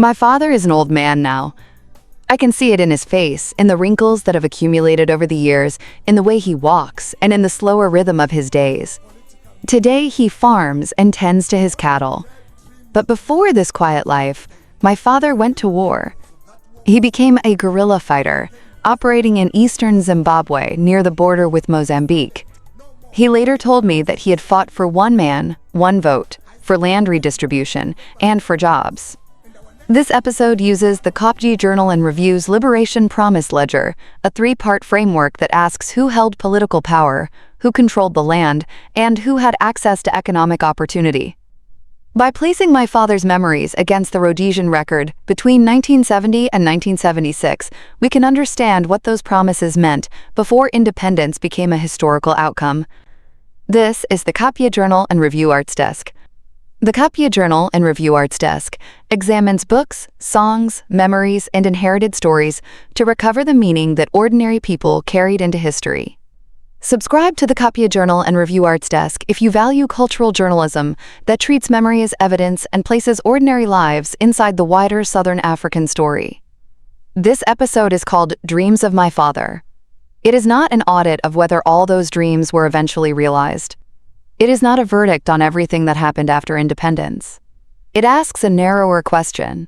My father is an old man now. I can see it in his face, in the wrinkles that have accumulated over the years, in the way he walks, and in the slower rhythm of his days. Today, he farms and tends to his cattle. But before this quiet life, my father went to war. He became a guerrilla fighter, operating in eastern Zimbabwe near the border with Mozambique. He later told me that he had fought for one man, one vote, for land redistribution, and for jobs. This episode uses the Kopje Journal and Review's Liberation Promise Ledger, a three-part framework that asks who held political power, who controlled the land, and who had access to economic opportunity. By placing my father's memories against the Rhodesian record between 1970 and 1976, we can understand what those promises meant before independence became a historical outcome. This is the Kopje Journal and Review Arts Desk. The Kopje Journal and Review Arts Desk examines books, songs, memories, and inherited stories to recover the meaning that ordinary people carried into history. Subscribe to the Kopje Journal and Review Arts Desk if you value cultural journalism that treats memory as evidence and places ordinary lives inside the wider Southern African story. This episode is called Dreams of My Father. It is not an audit of whether all those dreams were eventually realized. It is not a verdict on everything that happened after independence. It asks a narrower question.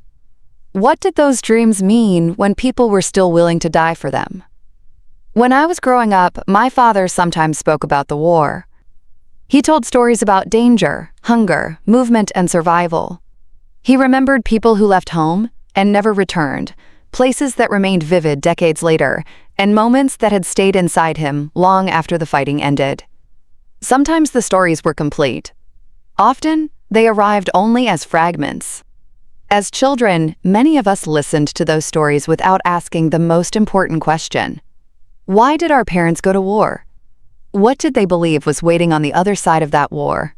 What did those dreams mean when people were still willing to die for them? When I was growing up, my father sometimes spoke about the war. He told stories about danger, hunger, movement, and survival. He remembered people who left home and never returned, places that remained vivid decades later, and moments that had stayed inside him long after the fighting ended. Sometimes the stories were complete. Often, they arrived only as fragments. As children, many of us listened to those stories without asking the most important question. Why did our parents go to war? What did they believe was waiting on the other side of that war?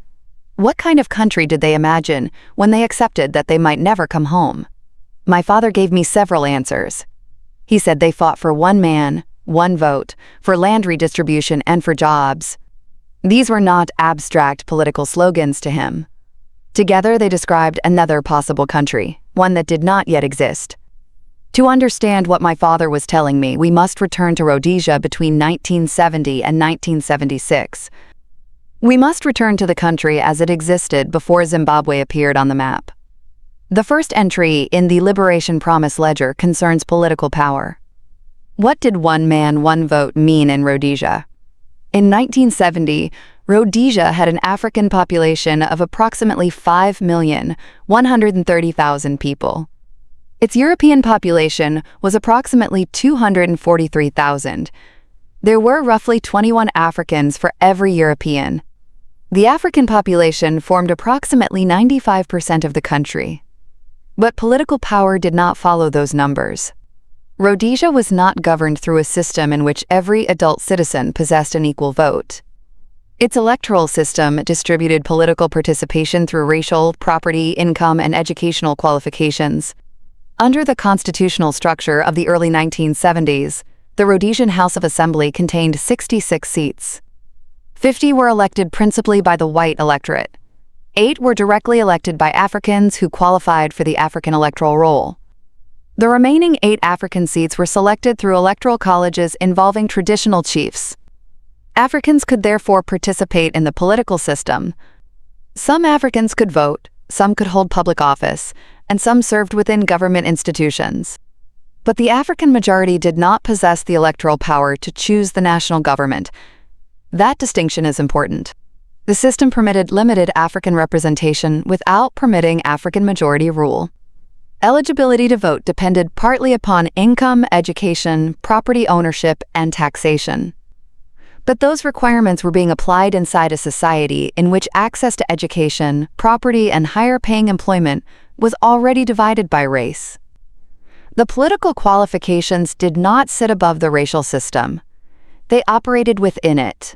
What kind of country did they imagine when they accepted that they might never come home? My father gave me several answers. He said they fought for one man, one vote, for land redistribution and for jobs. These were not abstract political slogans to him. Together they described another possible country, one that did not yet exist. To understand what my father was telling me, we must return to Rhodesia between 1970 and 1976. We must return to the country as it existed before Zimbabwe appeared on the map. The first entry in the Liberation Promise Ledger concerns political power. What did one man, one vote mean in Rhodesia? In 1970, Rhodesia had an African population of approximately 5,130,000 people. Its European population was approximately 243,000. There were roughly 21 Africans for every European. The African population formed approximately 95% of the country. But political power did not follow those numbers. Rhodesia was not governed through a system in which every adult citizen possessed an equal vote. Its electoral system distributed political participation through racial, property, income, and educational qualifications. Under the constitutional structure of the early 1970s, the Rhodesian House of Assembly contained 66 seats. 50 were elected principally by the white electorate. 8 were directly elected by Africans who qualified for the African electoral roll. The remaining 8 African seats were selected through electoral colleges involving traditional chiefs. Africans could therefore participate in the political system. Some Africans could vote, some could hold public office, and some served within government institutions. But the African majority did not possess the electoral power to choose the national government. That distinction is important. The system permitted limited African representation without permitting African majority rule. Eligibility to vote depended partly upon income, education, property ownership, and taxation. But those requirements were being applied inside a society in which access to education, property, and higher-paying employment was already divided by race. The political qualifications did not sit above the racial system. They operated within it.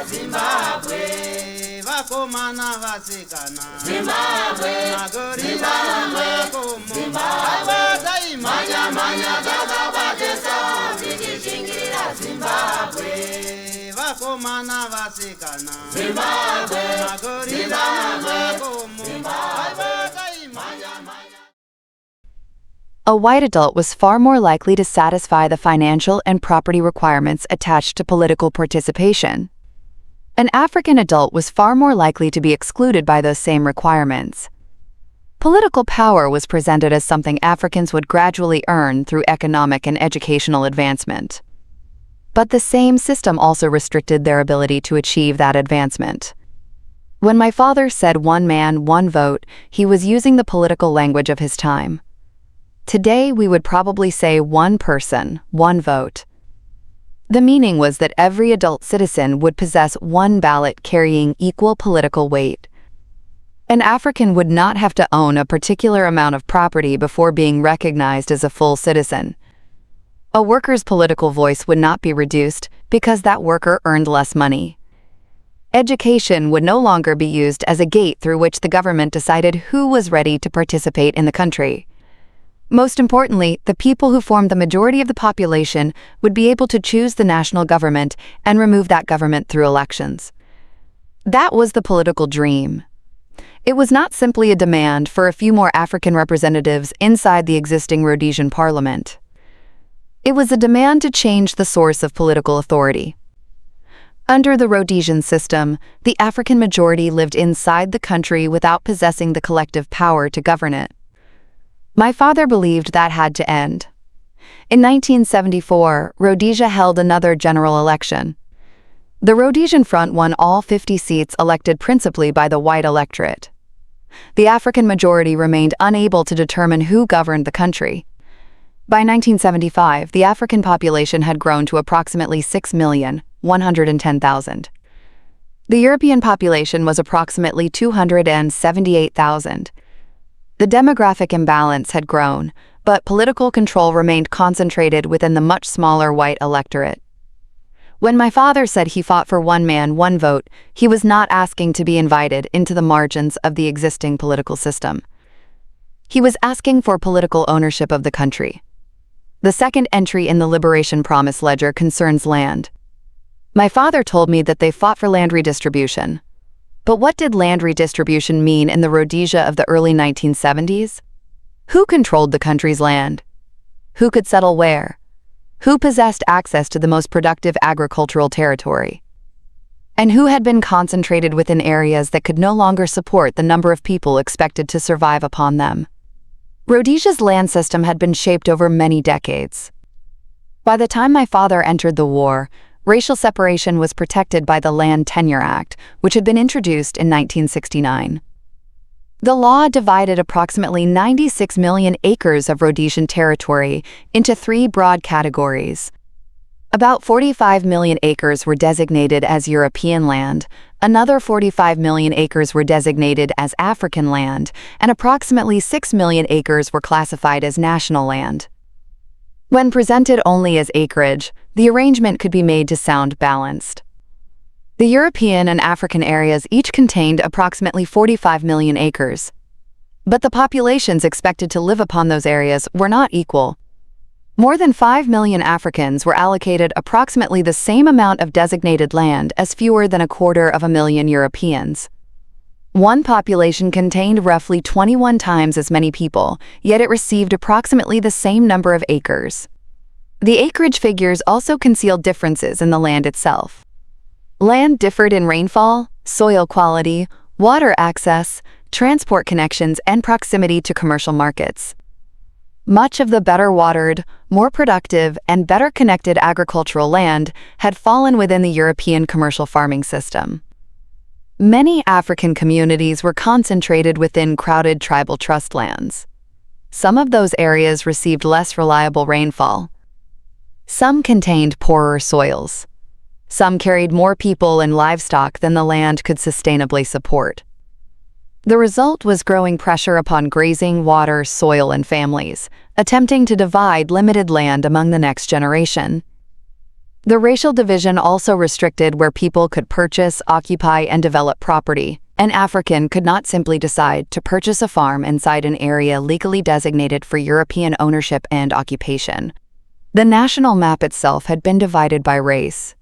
Zimbabwe, vakomana vasikana Zimbabwe, magorila makomo Zimbabwe, manya manya dzakabatesa zikichingira Zimbabwe, vakomana vasikana Zimbabwe, magorila makomo Zimbabwe, manya manya. A white adult was far more likely to satisfy the financial and property requirements attached to political participation. An African adult was far more likely to be excluded by those same requirements. Political power was presented as something Africans would gradually earn through economic and educational advancement. But the same system also restricted their ability to achieve that advancement. When my father said one man, one vote, he was using the political language of his time. Today, we would probably say one person, one vote. The meaning was that every adult citizen would possess one ballot carrying equal political weight. An African would not have to own a particular amount of property before being recognized as a full citizen. A worker's political voice would not be reduced because that worker earned less money. Education would no longer be used as a gate through which the government decided who was ready to participate in the country. Most importantly, the people who formed the majority of the population would be able to choose the national government and remove that government through elections. That was the political dream. It was not simply a demand for a few more African representatives inside the existing Rhodesian parliament. It was a demand to change the source of political authority. Under the Rhodesian system, the African majority lived inside the country without possessing the collective power to govern it. My father believed that had to end. In 1974, Rhodesia held another general election. The Rhodesian Front won all 50 seats elected principally by the white electorate. The African majority remained unable to determine who governed the country. By 1975, the African population had grown to approximately 6,110,000. The European population was approximately 278,000. The demographic imbalance had grown, but political control remained concentrated within the much smaller white electorate. When my father said he fought for one man, one vote, he was not asking to be invited into the margins of the existing political system. He was asking for political ownership of the country. The second entry in the Liberation Promise Ledger concerns land. My father told me that they fought for land redistribution. But what did land redistribution mean in the Rhodesia of the early 1970s? Who controlled the country's land? Who could settle where? Who possessed access to the most productive agricultural territory? And who had been concentrated within areas that could no longer support the number of people expected to survive upon them? Rhodesia's land system had been shaped over many decades. By the time my father entered the war, racial separation was protected by the Land Tenure Act, which had been introduced in 1969. The law divided approximately 96 million acres of Rhodesian territory into three broad categories. About 45 million acres were designated as European land, another 45 million acres were designated as African land, and approximately 6 million acres were classified as national land. When presented only as acreage, the arrangement could be made to sound balanced. The European and African areas each contained approximately 45 million acres. But the populations expected to live upon those areas were not equal. More than 5 million Africans were allocated approximately the same amount of designated land as fewer than 250,000 Europeans. One population contained roughly 21 times as many people, yet it received approximately the same number of acres. The acreage figures also concealed differences in the land itself. Land differed in rainfall, soil quality, water access, transport connections, and proximity to commercial markets. Much of the better watered, more productive, and better connected agricultural land had fallen within the European commercial farming system. Many African communities were concentrated within crowded tribal trust lands. Some of those areas received less reliable rainfall. Some contained poorer soils. Some carried more people and livestock than the land could sustainably support. The result was growing pressure upon grazing, water, soil, and families, attempting to divide limited land among the next generation. The racial division also restricted where people could purchase, occupy, and develop property. An African could not simply decide to purchase a farm inside an area legally designated for European ownership and occupation. The national map itself had been divided by race.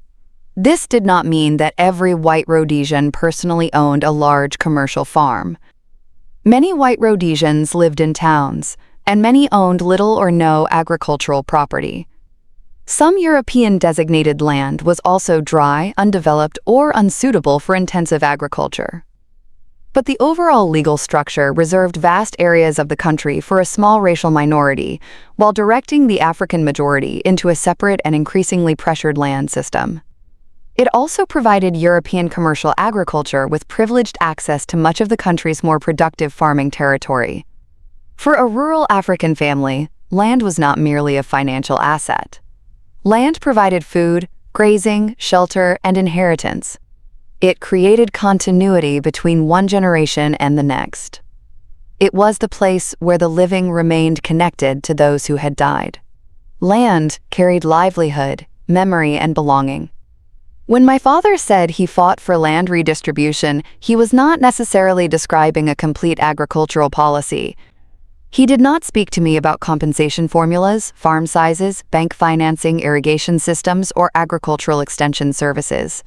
This did not mean that every white Rhodesian personally owned a large commercial farm. Many white Rhodesians lived in towns, and many owned little or no agricultural property. Some European designated land was also dry, undeveloped, or unsuitable for intensive agriculture. But the overall legal structure reserved vast areas of the country for a small racial minority, while directing the African majority into a separate and increasingly pressured land system. It also provided European commercial agriculture with privileged access to much of the country's more productive farming territory. For a rural African family, land was not merely a financial asset. Land provided food, grazing, shelter, and inheritance. It created continuity between one generation and the next. It was the place where the living remained connected to those who had died. Land carried livelihood, memory, and belonging. When my father said he fought for land redistribution, he was not necessarily describing a complete agricultural policy. He did not speak to me about compensation formulas, farm sizes, bank financing, irrigation systems, or agricultural extension services.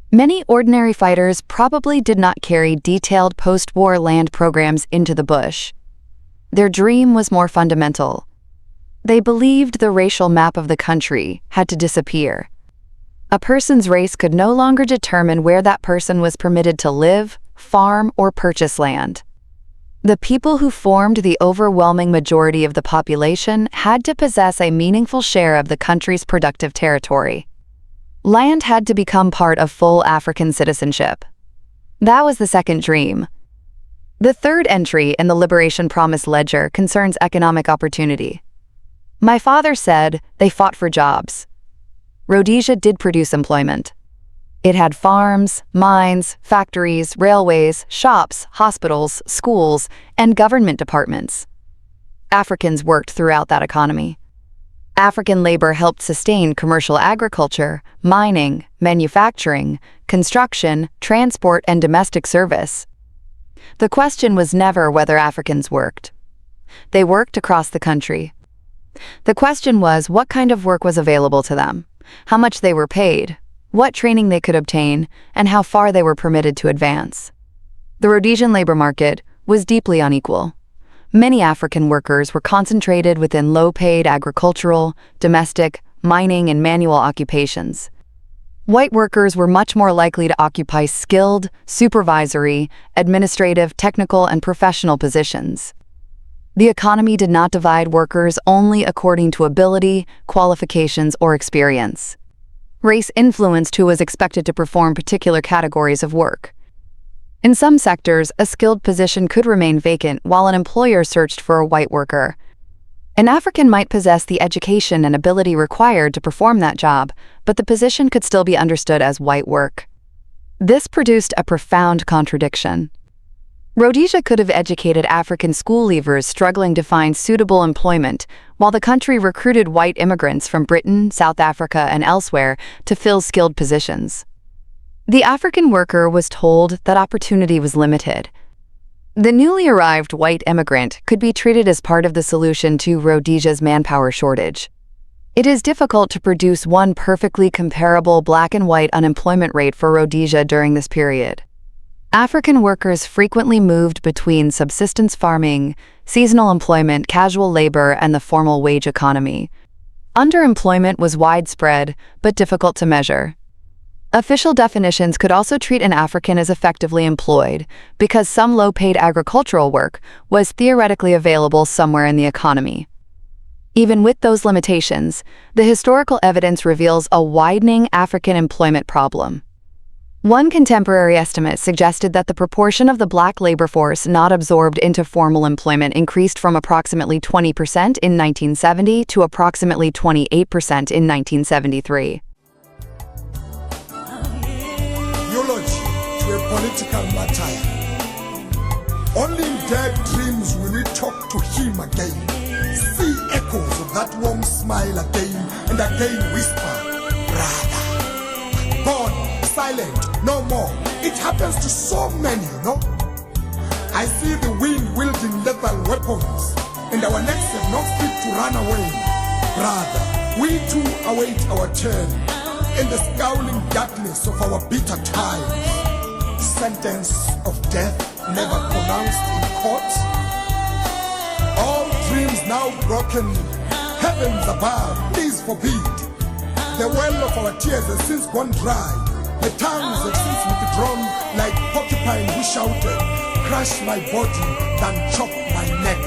Many ordinary fighters probably did not carry detailed post-war land programs into the bush. Their dream was more fundamental. They believed the racial map of the country had to disappear. A person's race could no longer determine where that person was permitted to live, farm, or purchase land. The people who formed the overwhelming majority of the population had to possess a meaningful share of the country's productive territory. Land had to become part of full African citizenship. That was the second dream. The third entry in the Liberation Promise Ledger concerns economic opportunity. My father said they fought for jobs. Rhodesia did produce employment. It had farms, mines, factories, railways, shops, hospitals, schools, and government departments. Africans worked throughout that economy. African labor helped sustain commercial agriculture, mining, manufacturing, construction, transport, and domestic service. The question was never whether Africans worked. They worked across the country. The question was what kind of work was available to them, how much they were paid, what training they could obtain, and how far they were permitted to advance. The Rhodesian labor market was deeply unequal. Many African workers were concentrated within low-paid agricultural, domestic, mining, and manual occupations. White workers were much more likely to occupy skilled, supervisory, administrative, technical, and professional positions. The economy did not divide workers only according to ability, qualifications, or experience. Race influenced who was expected to perform particular categories of work. In some sectors, a skilled position could remain vacant while an employer searched for a white worker. An African might possess the education and ability required to perform that job, but the position could still be understood as white work. This produced a profound contradiction. Rhodesia could have educated African school leavers struggling to find suitable employment, while the country recruited white immigrants from Britain, South Africa, and elsewhere to fill skilled positions. The African worker was told that opportunity was limited. The newly arrived white immigrant could be treated as part of the solution to Rhodesia's manpower shortage. It is difficult to produce one perfectly comparable black and white unemployment rate for Rhodesia during this period. African workers frequently moved between subsistence farming, seasonal employment, casual labor, and the formal wage economy. Underemployment was widespread, but difficult to measure. Official definitions could also treat an African as effectively employed, because some low-paid agricultural work was theoretically available somewhere in the economy. Even with those limitations, the historical evidence reveals a widening African employment problem. One contemporary estimate suggested that the proportion of the black labor force not absorbed into formal employment increased from approximately 20% in 1970 to approximately 28% in 1973. To a political matter. Only in dead dreams will we talk to him again. See echoes of that warm smile again and again whisper, brother. Gone, silent, no more. It happens to so many, you know. I see the wind wielding lethal weapons, and our necks have no feet to run away. Brother, we too await our turn in the scowling darkness of our bitter times. Sentence of death never pronounced in court. All dreams now broken. Heavens above, please forbid. The well of our tears has since gone dry. The tongues have since withdrawn like porcupine who shouted, crush my body, then chop my neck.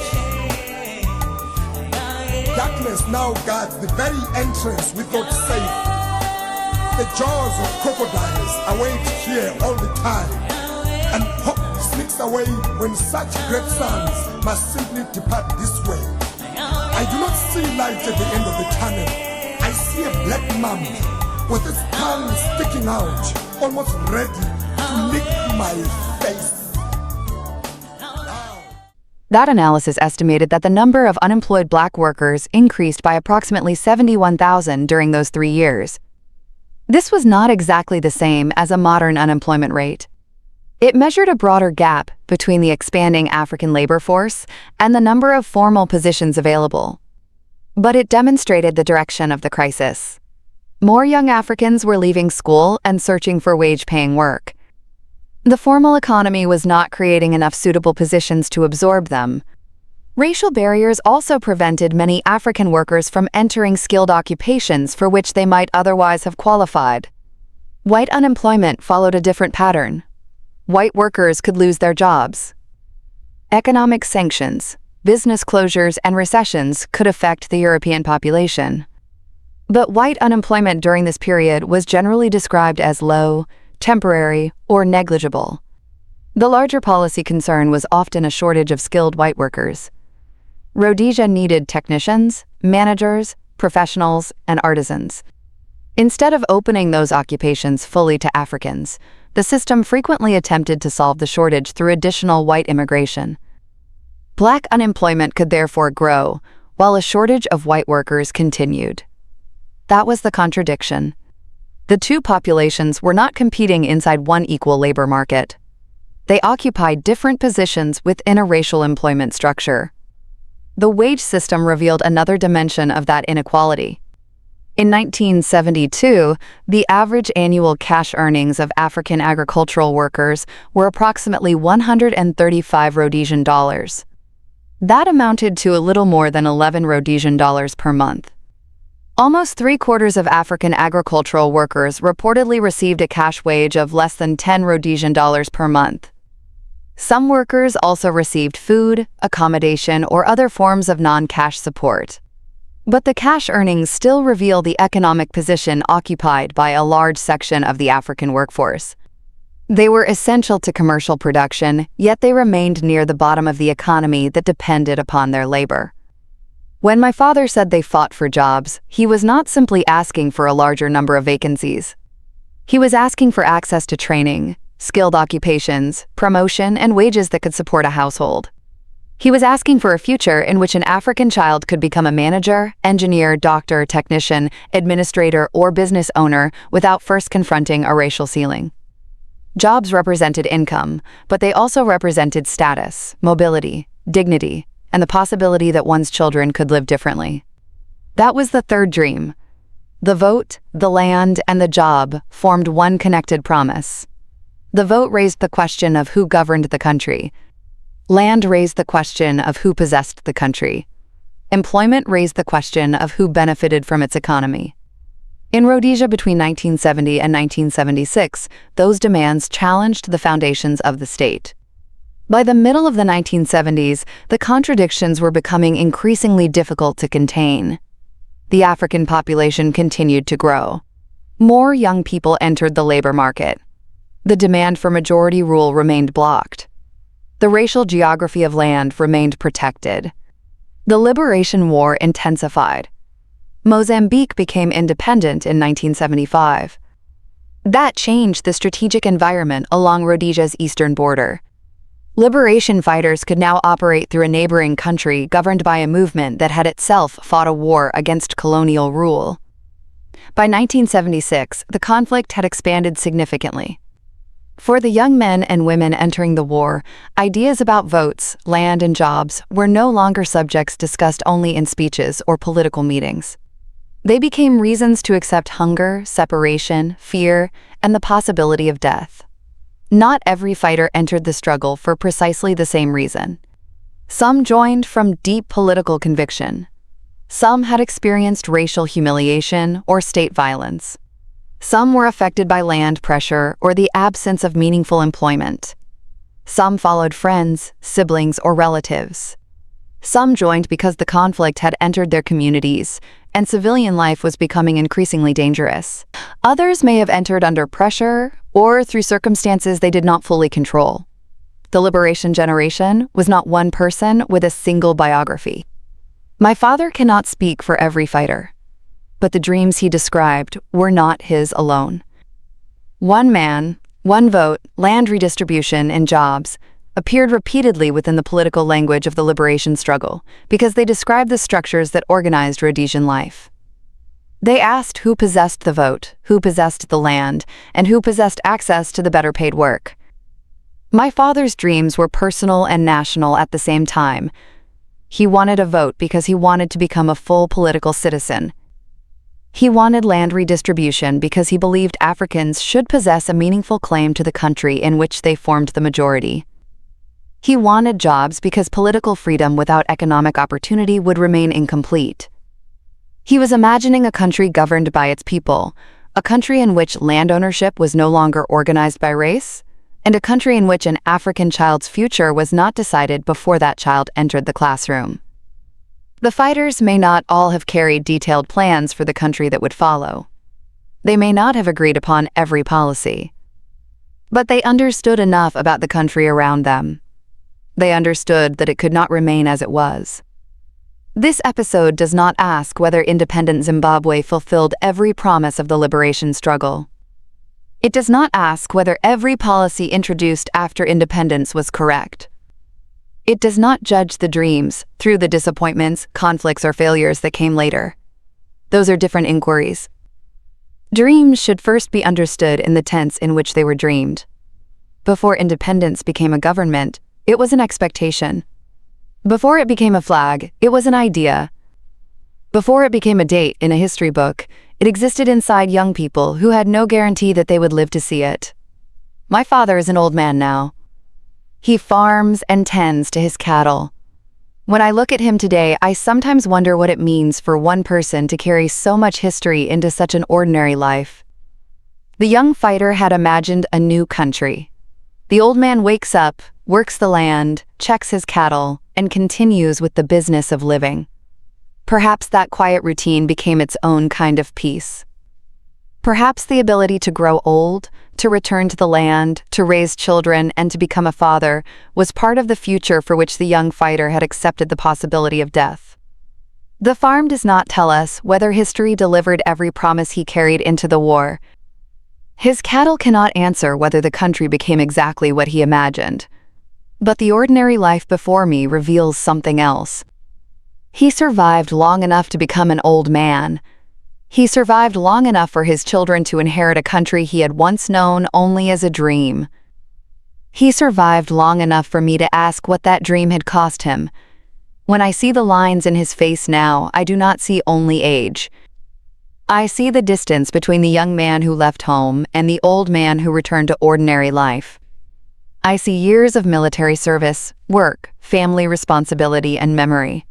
Darkness now guards the very entrance we thought safe. The jaws of crocodiles await here all the time, and hope sneaks away when such great sons must simply depart this way. I do not see light at the end of the tunnel. I see a black mummy with its tongue sticking out, almost ready to lick my face. That analysis estimated that the number of unemployed black workers increased by approximately 71,000 during those 3 years. This was not exactly the same as a modern unemployment rate. It measured a broader gap between the expanding African labor force and the number of formal positions available. But it demonstrated the direction of the crisis. More young Africans were leaving school and searching for wage-paying work. The formal economy was not creating enough suitable positions to absorb them. Racial barriers also prevented many African workers from entering skilled occupations for which they might otherwise have qualified. White unemployment followed a different pattern. White workers could lose their jobs. Economic sanctions, business closures, and recessions could affect the European population. But white unemployment during this period was generally described as low, temporary, or negligible. The larger policy concern was often a shortage of skilled white workers. Rhodesia needed technicians, managers, professionals, and artisans. Instead of opening those occupations fully to Africans, the system frequently attempted to solve the shortage through additional white immigration. Black unemployment could therefore grow, while a shortage of white workers continued. That was the contradiction. The two populations were not competing inside one equal labor market. They occupied different positions within a racial employment structure. The wage system revealed another dimension of that inequality. In 1972, the average annual cash earnings of African agricultural workers were approximately 135 Rhodesian dollars. That amounted to a little more than 11 Rhodesian dollars per month. Almost 3/4 of African agricultural workers reportedly received a cash wage of less than 10 Rhodesian dollars per month. Some workers also received food, accommodation, or other forms of non-cash support. But the cash earnings still reveal the economic position occupied by a large section of the African workforce. They were essential to commercial production, yet they remained near the bottom of the economy that depended upon their labor. When my father said they fought for jobs, he was not simply asking for a larger number of vacancies. He was asking for access to training, skilled occupations, promotion, and wages that could support a household. He was asking for a future in which an African child could become a manager, engineer, doctor, technician, administrator, or business owner without first confronting a racial ceiling. Jobs represented income, but they also represented status, mobility, dignity, and the possibility that one's children could live differently. That was the third dream. The vote, the land, and the job formed one connected promise. The vote raised the question of who governed the country. Land raised the question of who possessed the country. Employment raised the question of who benefited from its economy. In Rhodesia between 1970 and 1976, those demands challenged the foundations of the state. By the middle of the 1970s, the contradictions were becoming increasingly difficult to contain. The African population continued to grow. More young people entered the labor market. The demand for majority rule remained blocked. The racial geography of land remained protected. The Liberation War intensified. Mozambique became independent in 1975. That changed the strategic environment along Rhodesia's eastern border. Liberation fighters could now operate through a neighboring country governed by a movement that had itself fought a war against colonial rule. By 1976, the conflict had expanded significantly. For the young men and women entering the war, ideas about votes, land, and jobs were no longer subjects discussed only in speeches or political meetings. They became reasons to accept hunger, separation, fear, and the possibility of death. Not every fighter entered the struggle for precisely the same reason. Some joined from deep political conviction. Some had experienced racial humiliation or state violence. Some were affected by land pressure or the absence of meaningful employment. Some followed friends, siblings, or relatives. Some joined because the conflict had entered their communities, and civilian life was becoming increasingly dangerous. Others may have entered under pressure or through circumstances they did not fully control. The liberation generation was not one person with a single biography. My father cannot speak for every fighter, but the dreams he described were not his alone. One man, one vote, land redistribution, and jobs appeared repeatedly within the political language of the liberation struggle because they described the structures that organized Rhodesian life. They asked who possessed the vote, who possessed the land, and who possessed access to the better paid work. My father's dreams were personal and national at the same time. He wanted a vote because he wanted to become a full political citizen. He wanted land redistribution because he believed Africans should possess a meaningful claim to the country in which they formed the majority. He wanted jobs because political freedom without economic opportunity would remain incomplete. He was imagining a country governed by its people, a country in which land ownership was no longer organized by race, and a country in which an African child's future was not decided before that child entered the classroom. The fighters may not all have carried detailed plans for the country that would follow. They may not have agreed upon every policy. But they understood enough about the country around them. They understood that it could not remain as it was. This episode does not ask whether independent Zimbabwe fulfilled every promise of the liberation struggle. It does not ask whether every policy introduced after independence was correct. It does not judge the dreams through the disappointments, conflicts, or failures that came later. Those are different inquiries. Dreams should first be understood in the tense in which they were dreamed. Before independence became a government, it was an expectation. Before it became a flag, it was an idea. Before it became a date in a history book, it existed inside young people who had no guarantee that they would live to see it. My father is an old man now. He farms and tends to his cattle. When I look at him today, I sometimes wonder what it means for one person to carry so much history into such an ordinary life. The young fighter had imagined a new country. The old man wakes up, works the land, checks his cattle, and continues with the business of living. Perhaps that quiet routine became its own kind of peace. Perhaps the ability to grow old, to return to the land, to raise children, and to become a father was part of the future for which the young fighter had accepted the possibility of death. The farm does not tell us whether history delivered every promise he carried into the war. His cattle cannot answer whether the country became exactly what he imagined. But the ordinary life before me reveals something else. He survived long enough to become an old man. He survived long enough for his children to inherit a country he had once known only as a dream. He survived long enough for me to ask what that dream had cost him. When I see the lines in his face now, I do not see only age. I see the distance between the young man who left home and the old man who returned to ordinary life. I see years of military service, work, family responsibility, and memory.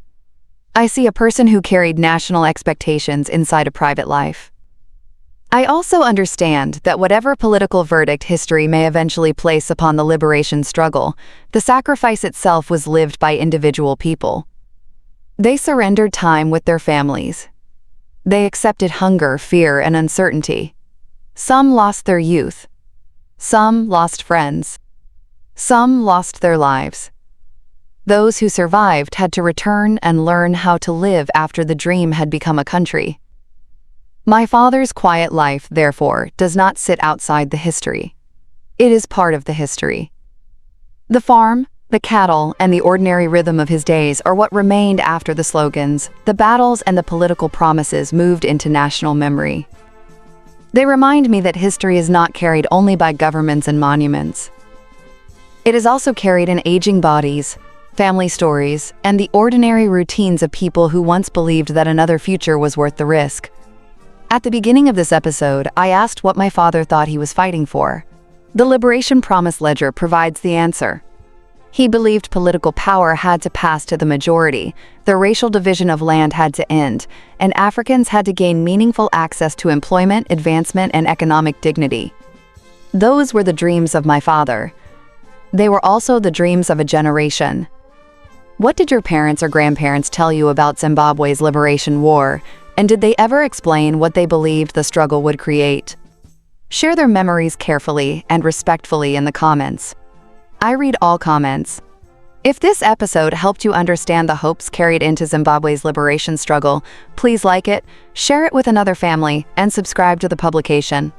I see a person who carried national expectations inside a private life. I also understand that whatever political verdict history may eventually place upon the liberation struggle, the sacrifice itself was lived by individual people. They surrendered time with their families. They accepted hunger, fear, and uncertainty. Some lost their youth. Some lost friends. Some lost their lives. Those who survived had to return and learn how to live after the dream had become a country. My father's quiet life, therefore, does not sit outside the history. It is part of the history. The farm, The cattle and the ordinary rhythm of his days are what remained after the slogans, the battles, and the political promises moved into national memory. They remind me that history is not carried only by governments and monuments. It is also carried in aging bodies, family stories, and the ordinary routines of people who once believed that another future was worth the risk. At the beginning of this episode, I asked what my father thought he was fighting for. The Liberation Promise Ledger provides the answer. He believed political power had to pass to the majority, the racial division of land had to end, and Africans had to gain meaningful access to employment, advancement, and economic dignity. Those were the dreams of my father. They were also the dreams of a generation. What did your parents or grandparents tell you about Zimbabwe's liberation war, and did they ever explain what they believed the struggle would create? Share their memories carefully and respectfully in the comments. I read all comments. If this episode helped you understand the hopes carried into Zimbabwe's liberation struggle, please like it, share it with another family, and subscribe to the publication.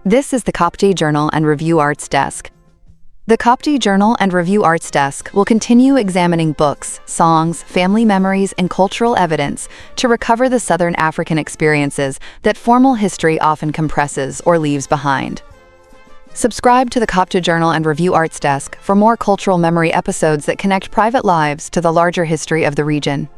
This is the Kopje Journal and Review Arts Desk. The Kopje Journal and Review Arts Desk will continue examining books, songs, family memories, and cultural evidence to recover the Southern African experiences that formal history often compresses or leaves behind. Subscribe to the Kopje Journal and Review Arts Desk for more cultural memory episodes that connect private lives to the larger history of the region.